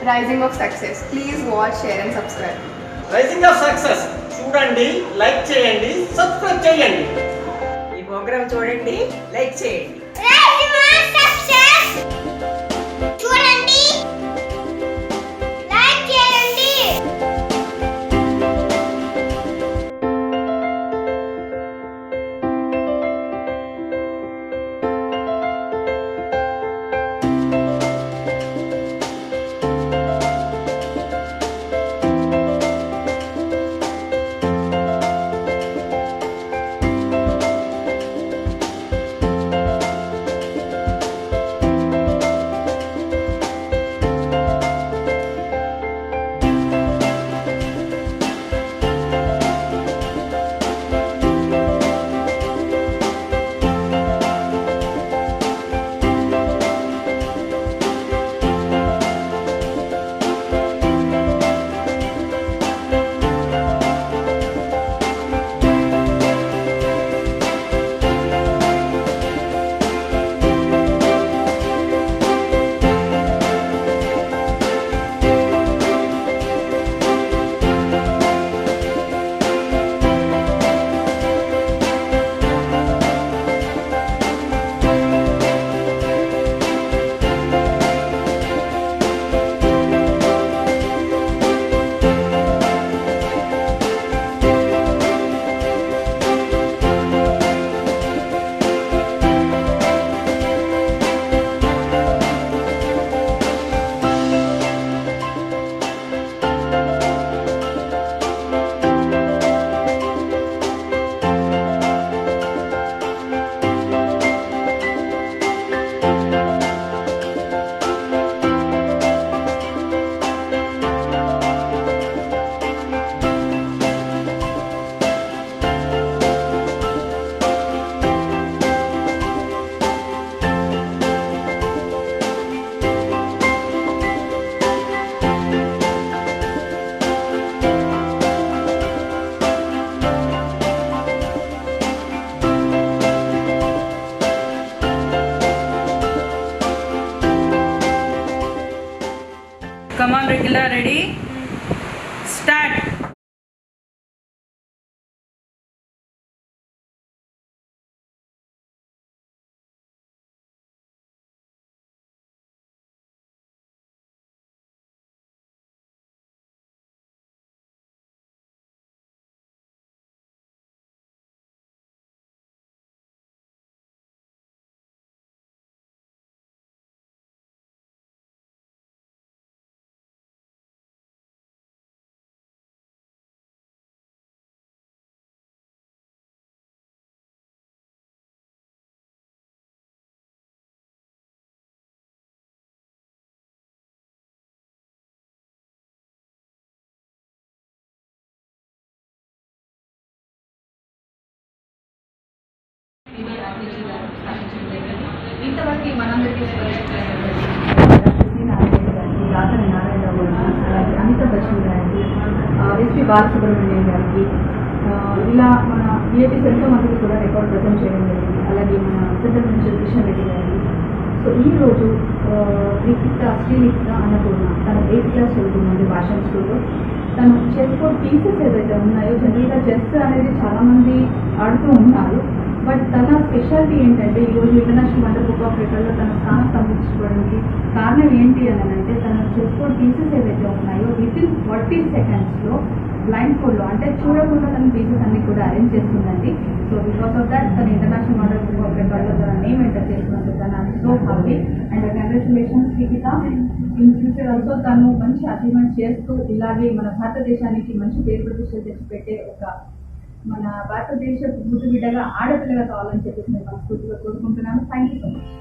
Rising of Success. Please watch, share and subscribe. Rising of success చూడండి, like చేయండి, subscribe చేయండి. ఈ programme చూడండి, లైక్ చేయండి. Come on, regular, ready? Start. ఇంతవరకు మనందరికీ అమితాబ్ బచ్చన్ గారికి, ఎస్పి బాలసుబ్రహ్మణ్యం గారికి, ఇలా మన బిఏపీస్ ఎంతో మందికి కూడా రికార్డ్ ప్రజెంట్ చేయడం జరిగింది. అలాగే మన సెంట్రల్ మినిస్టర్ కిషన్ రెడ్డి గారికి. సో ఈరోజు శ్రీలిఖిత అన్నపూర్ణ తన 8th క్లాస్ చదువుతుందండి భాషా స్కూల్లో. తను చెస్ బోర్డ్ పీసెస్ ఏదైతే ఉన్నాయో, జనరల్గా చెస్ అనేది చాలామంది ఆడుతూ ఉన్నారు. బట్ తన స్పెషాలిటీ ఏంటంటే ఈరోజు ఇంటర్నేషనల్ వండర్ బుక్ ఆఫ్ రికార్డ్లో తన స్థానం సంపాదించుకోవడానికి కారణం ఏంటి అని అంటే తన చెస్ బోర్డ్ పీసెస్ ఏవైతే ఉన్నాయో వితిన్ 40 secondsలో బ్లైండ్ ఫోల్డ్లో, అంటే చూడకుండా తన పీసెస్ అన్ని కూడా అరేంజ్ చేస్తుందండి. సో బికాస్ ఆఫ్ దాట్ తన ఇంటర్నేషనల్ వండర్ బుక్ ఆఫ్ రికార్డ్లో తన నేమ్ ఎంటర్ చేస్తున్నందుకు తను I'm so happy and congratulations Likhitha. In future also తను మంచి అచీవ్మెంట్ చేస్తూ ఇలాగే మన భారతదేశానికి మంచి పేరు ప్రతిష్టలు తెచ్చిపెట్టే ఒక మన భారతదేశ ముద్దు బిడ్డగా ఆడపిల్లగా కావాలని చెప్పేసి నేను మనస్ఫూర్తిగా కోరుకుంటున్నాను. Thank you so much.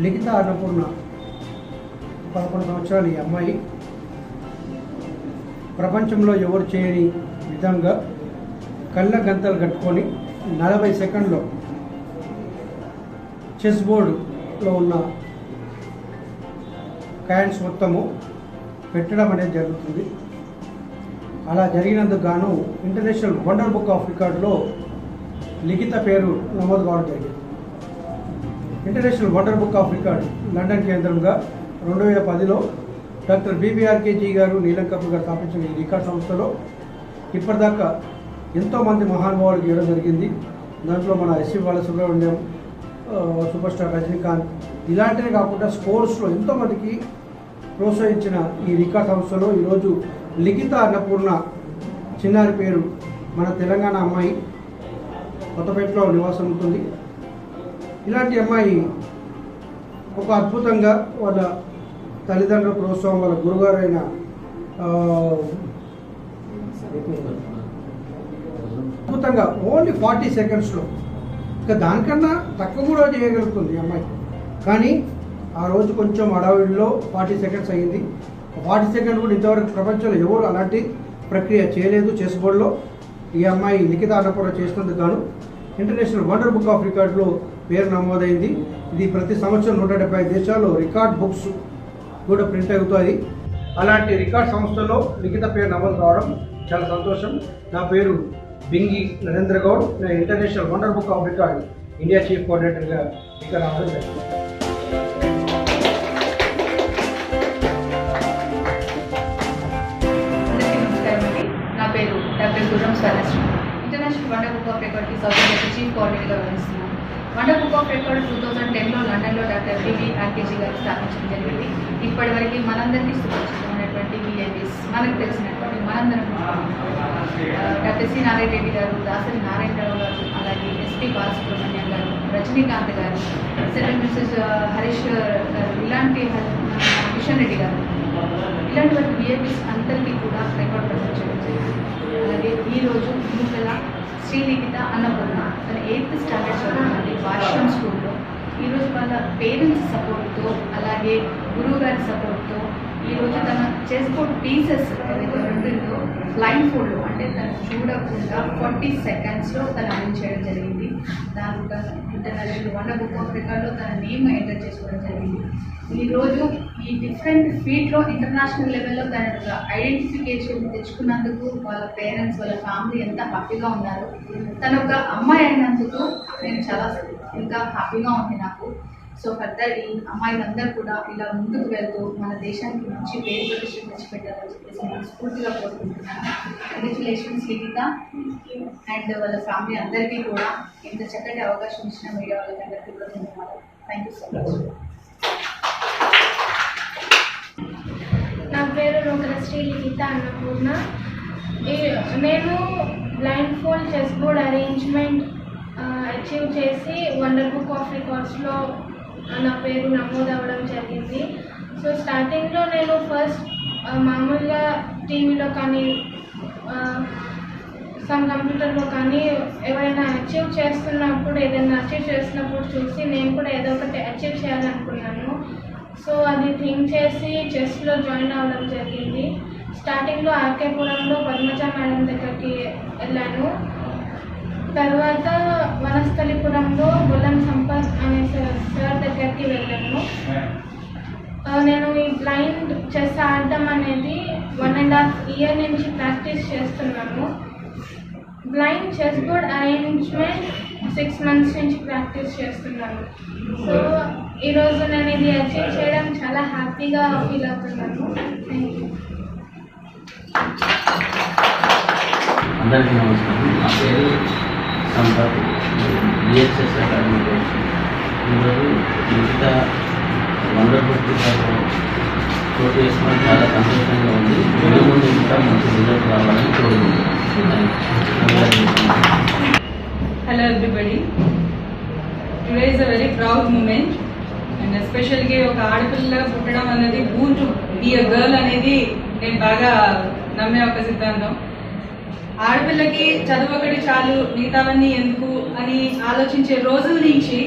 Likhitha Annapurna 11 సంవత్సరాలు. ఈ అమ్మాయి ప్రపంచంలో ఎవరు చేయని విధంగా కళ్ళ గంతలు కట్టుకొని 40 సెకండ్లో చెస్ బోర్డులో ఉన్న కాయిన్స్ మొత్తము పెట్టడం అనేది జరుగుతుంది. అలా జరిగినందుకు గాను ఇంటర్నేషనల్ వండర్ బుక్ ఆఫ్ రికార్డులో లిఖిత పేరు నమోదు కావడం జరిగింది. International wonder book of record London కేంద్రంగా 2010లో డాక్టర్ బీబీఆర్కేజీ గారు, నీలం కపూర్ గారు స్థాపించిన ఈ రికార్డ్ సంస్థలో ఇప్పటిదాకా ఎంతోమంది మహానుభావులకు ఇవ్వడం జరిగింది. దాంట్లో మన SV Balasubrahmanyam, superstar Rajinikanth, ఇలాంటివే కాకుండా స్పోర్ట్స్లో ఎంతోమందికి ప్రోత్సహించిన ఈ రికార్డ్ సంస్థలో ఈరోజు లిఖిత అన్నపూర్ణ చిన్నారి పేరు మన తెలంగాణ అమ్మాయి, కొత్తపేటలో నివాసం ఉంటుంది. ఇలాంటి అమ్మాయి ఒక అద్భుతంగా వాళ్ళ తల్లిదండ్రుల ప్రోత్సాహం, వాళ్ళ గురుగారు అయిన అద్భుతంగా ఓన్లీ 40 సెకండ్స్లో, ఇంకా దానికన్నా తక్కువ కూడా చేయగలుగుతుంది అమ్మాయి. కానీ ఆ రోజు కొంచెం అడవిలో 40 సెకండ్స్ అయ్యింది. 40 సెకండ్ కూడా ఇంతవరకు ప్రపంచంలో ఎవరు అలాంటి ప్రక్రియ చేయలేదు చెస్ బోర్డులో. ఈ అమ్మాయి లిఖిత అన్నపూర్ణ చేసినందుకు గాను ఇంటర్నేషనల్ వండర్ బుక్ ఆఫ్ రికార్డులో పేరు నమోదైంది. ఇది ప్రతి సంవత్సరం 175 దేశాల్లో రికార్డ్ బుక్స్ కూడా ప్రింట్ అవుతుంది. అలాంటి రికార్డ్ సంస్థలో లిఖిత పేరు నమోదు కావడం చాలా సంతోషం. నా పేరు బింగి నరేంద్ర గౌడ్. నేను international wonder book of record India chief కోఆర్డినేటర్గా ఇక్కడ రావడం జరిగింది. నా పేరు doctor Gurram Swarasri. International wonder book of రికార్డ్కి సౌత్ ఇండియాకి చీఫ్ కోఆర్డినేటర్గా వహిస్తున్నాను. వండర్ బుక్ ఆఫ్ రికార్డ్ 2010లో లండన్లో డాక్టర్ బీబీఆర్కేజీ గారు స్థాపించడం జరిగింది. ఇప్పటివరకు మనందరికీ సుపరిచితమైనటువంటి విఐపీస్, మనకు తెలిసినటువంటి మనందరం డాక్టర్ సి నారాయణ రెడ్డి గారు, దాసరి నారాయణరావు గారు, అలాగే ఎస్పీ బాలసుబ్రహ్మణ్యం గారు, రజనీకాంత్ గారు, సెంట్రల్ మినిస్టర్ హరీష్ గారు, ఇలాంటి కిషన్ రెడ్డి గారు, ఇలాంటి వాటి విఐపీస్ అందరికీ కూడా రికార్డ్ ప్రజెంట్ చేయడం జరిగింది. అలాగే ఈరోజు ముందుల శ్రీలిఖిత అన్నపూర్ణ తన 8th స్టాండర్డ్ చదువుతుంది వార్షం స్కూల్లో. ఈరోజు వాళ్ళ పేరెంట్స్ సపోర్ట్తో, అలాగే గురువు గారి సపోర్ట్తో ఈరోజు తన చెస్ బోర్డ్ పీసెస్ ఏదైతే ఉంటుందో బ్లైండ్ ఫోల్డ్లో, అంటే తను చూడకుండా 40 సెకండ్స్లో తను అరేంజ్ చేయడం జరిగింది. దాని ఇంటర్నేషనల్ వండర్ బుక్ ఆఫ్ రికార్డ్లో తన నేమ్ ఎంటర్ చేసుకోవడం జరిగింది. ఈరోజు ఈ డిఫరెంట్ ఫీల్డ్లో ఇంటర్నేషనల్ లెవెల్లో తన ఐడెంటిఫికేషన్ తెచ్చుకున్నందుకు వాళ్ళ పేరెంట్స్, వాళ్ళ ఫ్యామిలీ ఎంత హ్యాపీగా ఉన్నారు. తను ఒక అమ్మాయి అయినందుకు నేను చాలా ఇంకా హ్యాపీగా ఉంది నాకు. సో ఫర్దర్ ఈ అమ్మాయిలందరూ కూడా ఇలా ముందుకు వెళ్తూ మన దేశానికి మంచి పేరు ప్రతిష్టలు తెచ్చిపెట్టాలని చెప్పేసి నేను స్ఫూర్తిగా కోరుకుంటున్నాను. కంగ్రాచులేషన్స్ లిఖిత అండ్ వాళ్ళ ఫ్యామిలీ అందరికీ కూడా ఇంత చక్కటి అవకాశం ఇచ్చిన మీడియా వాళ్ళకందరికీ కూడా ధన్యవాదాలు. Thank you so much. నా పేరు నూకల శ్రీలిఖిత అన్నపూర్ణ. నేను blind fold chess board arrangement achieve చేసి వండర్ బుక్ ఆఫ్ రికార్డ్స్లో నా పేరు నమోదు అవ్వడం జరిగింది. సో స్టార్టింగ్లో నేను ఫస్ట్ మామూలుగా టీవీలో కానీ సమ్ కంప్యూటర్లో కానీ ఎవరైనా అచీవ్ చేస్తున్నప్పుడు, ఏదైనా అచీవ్ చేస్తున్నప్పుడు చూసి నేను కూడా ఏదో ఒకటి అచీవ్ చేయాలనుకున్నాను. సో అది థింక్ చేసి చెస్లో జాయిన్ అవ్వడం జరిగింది. స్టార్టింగ్లో ఆర్కేపురంలో పద్మజ మేడం దగ్గరికి వెళ్ళాను. తర్వాత వనస్థలిపురంలో బుల్లం సంపత్ అనే సార్ దగ్గరికి వెళ్ళాను. నేను ఈ బ్లైండ్ చెస్ ఆడటం అనేది 1.5 year నుంచి ప్రాక్టీస్ చేస్తున్నాను. Blind chess board arrangement 6 months నుంచి ప్రాక్టీస్ చేస్తున్నాను. సో ఈరోజు నేను ఇది అచీవ్ చేయడం చాలా హ్యాపీగా ఫీల్ అవుతున్నాను. Thank you. అందరికీ నమస్కారం. నా పేరు సంపత్, బిఎస్ఎస్ అకాడమీ కోచ్. ఈరోజు మిగతా వండర్ బుక్ చోటు చేసుకోవడం చాలా సంతోషంగా ఉంది. ముందు ఇంకా మంచి రిజల్ట్ రావాలని కోరుకుంటున్నాను. Hello everybody. Today is a very proud moment and especially ఒక ఆడపిల్లగా పుట్టడం అనేది boon to be a girl అనేది నేను బాగా నమ్మే ఒక సిద్ధాంతం. ఆడపిల్లకి చదువు ఒకటి చాలు, మిగతావన్నీ ఎందుకు అని ఆలోచించే రోజుల నుంచి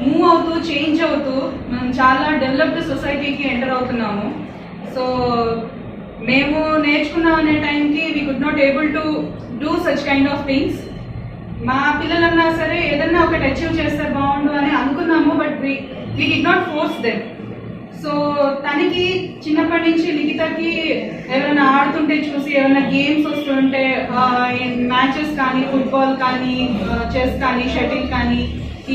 మూవ్ అవుతూ చేంజ్ అవుతూ మనం చాలా డెవలప్డ్ సొసైటీకి ఎంటర్ అవుతున్నాము. సో మేము నేర్చుకున్నాం అనే టైంకి we could not able to do such kind of things. మా పిల్లలన్నా సరే ఏదన్నా ఒకటి అచీవ్ చేస్తే బాగుండు అని అనుకున్నాము, but we did not force them. So తనకి చిన్నప్పటి నుంచి లిఖితకి ఎవరైనా ఆడుతుంటే చూసి, ఏమైనా గేమ్స్ వస్తుంటే మ్యాచెస్ కానీ, ఫుట్బాల్ కానీ, చెస్ కానీ, షటిల్ కానీ,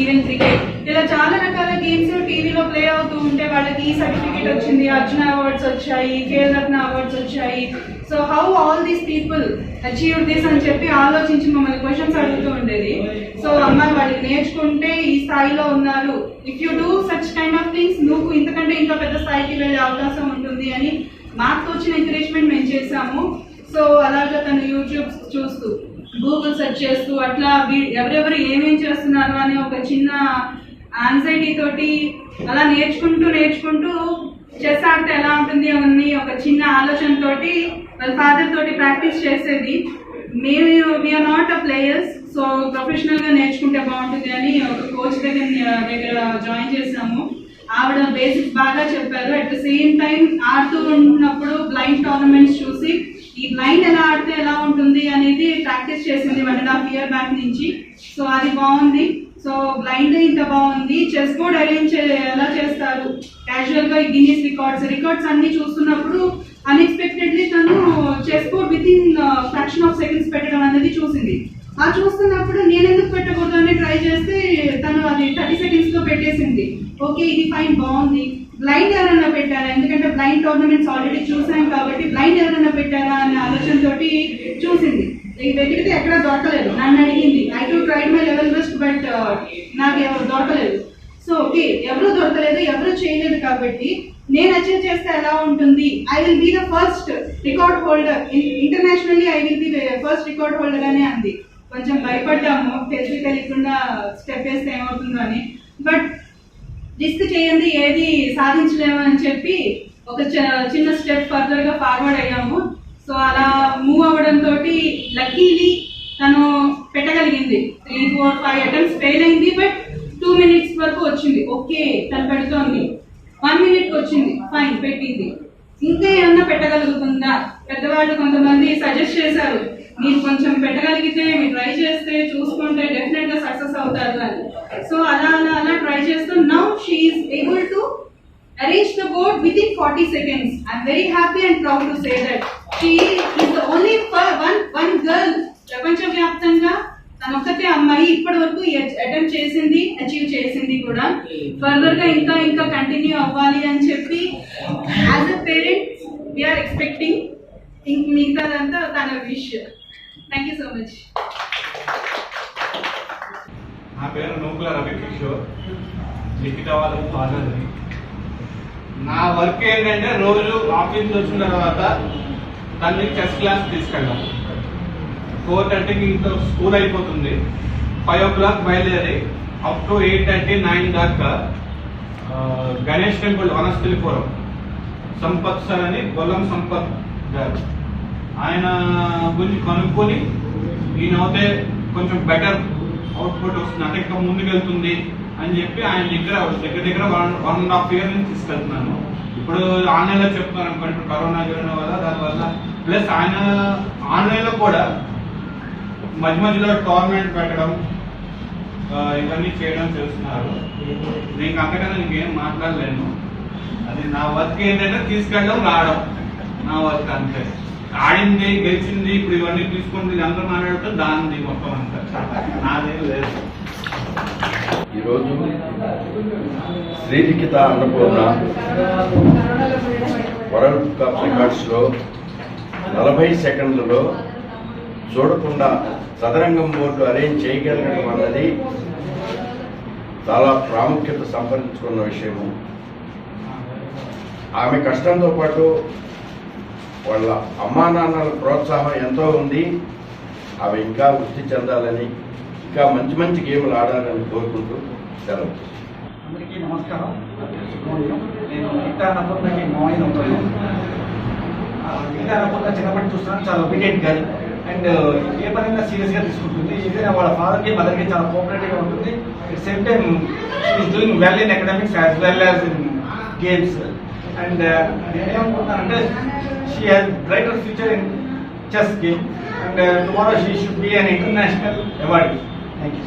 ఈవెన్ క్రికెట్, ఇలా చాలా రకాల గేమ్స్ టీవీలో ప్లే అవుతూ ఉంటే వాళ్ళకి ఈ సర్టిఫికేట్ వచ్చింది, అర్జున అవార్డ్స్ వచ్చాయి, ఖేల్రత్న అవార్డ్స్ వచ్చాయి. So how all these people achieve this అని చెప్పి ఆలోచించి మమ్మల్ని క్వశ్చన్స్ అడుగుతూ ఉండేది. సో అమ్మాయి వాళ్ళకి నేర్చుకుంటే ఈ స్థాయిలో ఉన్నారు, if you do such kind of things నువ్వు ఇంతకంటే ఇంకా పెద్ద స్థాయికి వెళ్ళే అవకాశం ఉంటుంది అని మాకు వచ్చిన ఎంకరేజ్మెంట్ మేము చేశాము. సో అలాగా తను యూట్యూబ్ చూస్తూ, గూగుల్ సెర్చ్ చేస్తూ అట్లా ఎవరెవరు ఏమేం చేస్తున్నారు అని ఒక చిన్న యాంగ్జైటీ తోటి అలా నేర్చుకుంటూ చెస్ ఆడితే ఎలా ఉంటుంది అవన్నీ ఒక చిన్న ఆలోచనతోటి వాళ్ళ ఫాదర్ తోటి ప్రాక్టీస్ చేసేది. We are not a players, so professional గా నేర్చుకుంటే బాగుంటుంది అని ఒక కోచ్ దగ్గర జాయిన్ చేసాము. ఆవిడ బేసిక్స్ బాగా చెప్పారు. అట్ ద సేమ్ టైం ఆడుతూ ఉన్నప్పుడు బ్లైండ్ టోర్నమెంట్స్ చూసి ఈ బ్లైండ్ ఎలా ఆడితే ఎలా ఉంటుంది అనేది ప్రాక్టీస్ చేసింది 1.5 year బ్యాక్ నుంచి. సో అది బాగుంది. సో బ్లైండ్ ఇంత బాగుంది. చెస్ బోర్డ్ అరేంజ్ ఎలా చేస్తారు క్యాజువల్ గా, గిన్నీస్ రికార్డ్స్ అన్ని చూస్తున్నప్పుడు అన్ఎక్స్పెక్టెడ్లీ తను chess board with in fraction of seconds పెట్టడం అనేది చూసింది. ఆ చూస్తున్నప్పుడు నేను ఎందుకు పెట్టకూడదు అని ట్రై చేస్తే తను అది 30 seconds లో పెట్టేసింది. ఓకే, ఇది ఫైన్, బాగుంది. బ్లైండ్ ఎవరైనా పెట్టారా, ఎందుకంటే బ్లైండ్ టోర్నమెంట్స్ ఆల్రెడీ చూసాం కాబట్టి బ్లైండ్ ఎవరైనా పెట్టారా అనే ఆలోచనతోటి చూసింది. వెతికితే ఎక్కడా దొరకలేదు. నన్ను అడిగింది, I to tried my level best, but నాకు ఎవరు దొరకలేదు. సో ఓకే, ఎవరు దొరకలేదు, ఎవరు చేయలేదు కాబట్టి నేను అచీవ్ చేస్తే ఎలా ఉంటుంది, I will be the first record holder internationally, I will be the first record holder అని అంది. కొంచెం భయపడ్డాము, తెలియకుండా స్టెప్ వేస్తే ఏమవుతుందో అని. బట్ రిస్క్ చేయండి, ఏది సాధించలేము అని చెప్పి ఒక చిన్న స్టెప్ ఫర్దర్ గా ఫార్వర్డ్ అయ్యాము. సో అలా మూవ్ అవ్వడంతో లక్కీలీ తను పెట్టగలిగింది. 3, 4, 5 attempts ఫెయిల్ అయింది, బట్ 2 minutes వరకు వచ్చింది. ఓకే, తను పెడుతోంది. 1 minute వచ్చింది, ఫైన్, పెట్టింది. ఇంకా ఏమన్నా పెట్టగలుగుతుందా? పెద్దవాళ్ళు కొంతమంది సజెస్ట్ చేశారు, మీరు కొంచెం పెట్టగలిగితే, మీరు ట్రై చేస్తే, చూసుకుంటే డెఫినెట్ గా సక్సెస్ అవుతారు అని. సో అలా ట్రై చేస్తూ now she is able to arrange the board within 40 seconds. I'm very happy and proud to say that she is the only one girl ప్రపంచవ్యాప్తంగా తనొక్కతే అమ్మాయి ఇప్పటి వరకు అటెంప్ట్ చేసింది, అచీవ్ చేసింది కూడా. ఫర్దర్ గా ఇంకా కంటిన్యూ అవ్వాలి అని చెప్పి as a parent we are expecting. మిగతాదంతా తన wish. Thank you so much. నా పేరు నూకుల రవికిషోర్, లిఖిత వాళ్ళ ఫాదర్ని. నా వర్క్ ఏంటంటే రోజు ఆఫీస్ వచ్చిన తర్వాత తల్లి చెస్ క్లాస్ తీసుకెళ్ళాం. 4:30కి ఇంట్లో స్కూల్ అయిపోతుంది. 5 o'clock బయలుదేరి అప్ టు 8:30, 9 దాకా గణేష్ టెంపుల్ వనస్థలిపురం సంపత్ సార్ అని, గొల్లం సంపత్ గారు, ఆయన గురించి కనుక్కొని ఈయన అవుతే కొంచెం బెటర్ అవుట్పుట్ వస్తుంది, అంటే ఇంకా ముందుకెళ్తుంది అని చెప్పి ఆయన దగ్గర 1.5 year నుంచి తీసుకెళ్తున్నాను. ఇప్పుడు ఆన్లైన్లో చెప్తున్నాను అనుకోండి, ఇప్పుడు కరోనా జరగడం వల్ల, దానివల్ల ప్లస్ ఆయన ఆన్లైన్లో కూడా మధ్యలో టోర్నమెంట్ పెట్టడం, ఇవన్నీ చేయడం చేస్తున్నారు. నేను అంతకన్నా ఇంకేం మాట్లాడలేను. అది నా వర్క్ ఏంటంటే తీసుకెళ్ళడం, రావడం నా వర్క్ అంతే. ఆడింది, గెలిచింది, ఇప్పుడు ఇవన్నీ తీసుకుంటుంది అందరూ మాట్లాడుతూ దానిది మొత్తం అంతా, నాదేం లేదు. ఈరోజు శ్రీలిఖిత అన్నపూర్ణ వరల్డ్ కప్ రికార్డ్స్లో 40 సెకండ్లలో చూడకుండా చదరంగం బోర్డు అరేంజ్ చేయగలగడం అన్నది చాలా ప్రాముఖ్యత సంపాదించుకున్న విషయము. ఆమె కష్టంతో పాటు వాళ్ళ అమ్మా నాన్నల ప్రోత్సాహం ఎంతో ఉంది. అవి ఇంకా వృద్ధి చెందాలని, ఇంకా మంచి మంచి గేమ్లు ఆడాలని కోరుకుంటూ సెలవు. అందరికీ నమస్కారం. నేను లిఖిత అన్నపూర్ణకి మామయ్య అవుతాను. లిఖిత అన్నపూర్ణ చిన్నప్పటి చూస్తున్నాను, చాలా ఒబీడియంట్ గర్ల్. అండ్ ఏ పనైనా సీరియస్గా తీసుకుంటుంది. ఏదైనా వాళ్ళ ఫాదర్కి మదర్కి చాలా కోఆపరేటివ్గా ఉంటుంది. At same time is doing well in academics as well as in games. And నేనేమనుకుంటున్నానంటే she has brighter future in chess game and tomorrow she should be an international award. Thank you.